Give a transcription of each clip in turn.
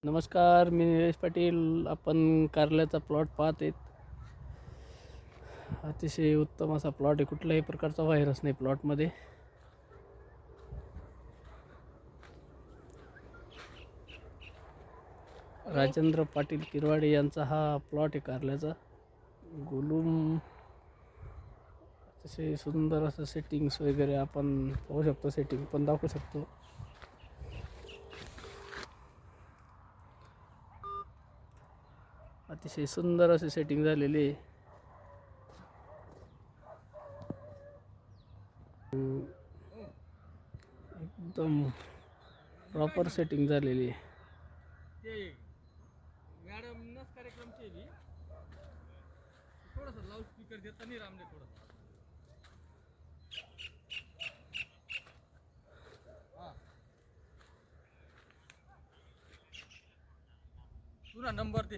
नमस्कार, मी निलेश पाटील. आपण कारल्याचा प्लॉट पाहत आहेत. अतिशय उत्तम असा प्लॉट आहे. कुठल्याही प्रकारचा व्हायरस नाही प्लॉटमध्ये. राजेंद्र पाटील किरवाडे यांचा हा प्लॉट आहे कारल्याचा. गुलूम अतिशय सुंदर असं सेटिंग्स वगैरे आपण पाहू शकतो. सेटिंग पण दाखवू शकतो. अतिशय सुंदर असे सेटिंग झालेले आहे. एकदम प्रॉपर सेटिंग झालेली आहे. मॅडमनंच कार्यक्रम केली. थोडंसं लाऊड स्पीकर देता नाही रामने थोडं. हां तुला नंबर दे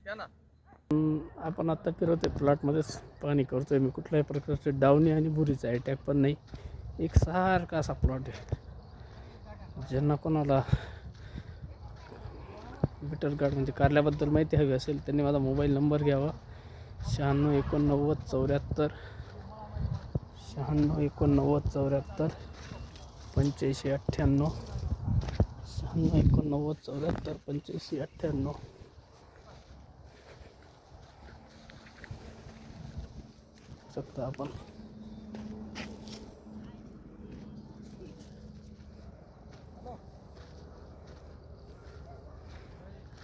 त्या ना. आपण आता फिरवतोय प्लॉटमध्येच पाणी करतोय मी. कुठल्याही प्रकारचे डावणी आणि बुरीचा अटॅक पण नाही. एक सारखा असा प्लॉट आहे. ज्यांना कोणाला बिटर गार्ड म्हणजे कारल्याबद्दल माहिती हवी असेल त्यांनी माझा मोबाईल नंबर घ्यावा. 96 89 74 85 98. 96 74 85 98 शकता आपण.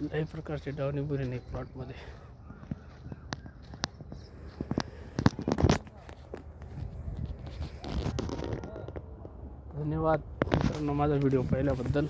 काही प्रकारचे डावणी बुरी नाही प्लॉटमध्ये. धन्यवाद मित्रांनो माझा व्हिडिओ पाहिल्याबद्दल.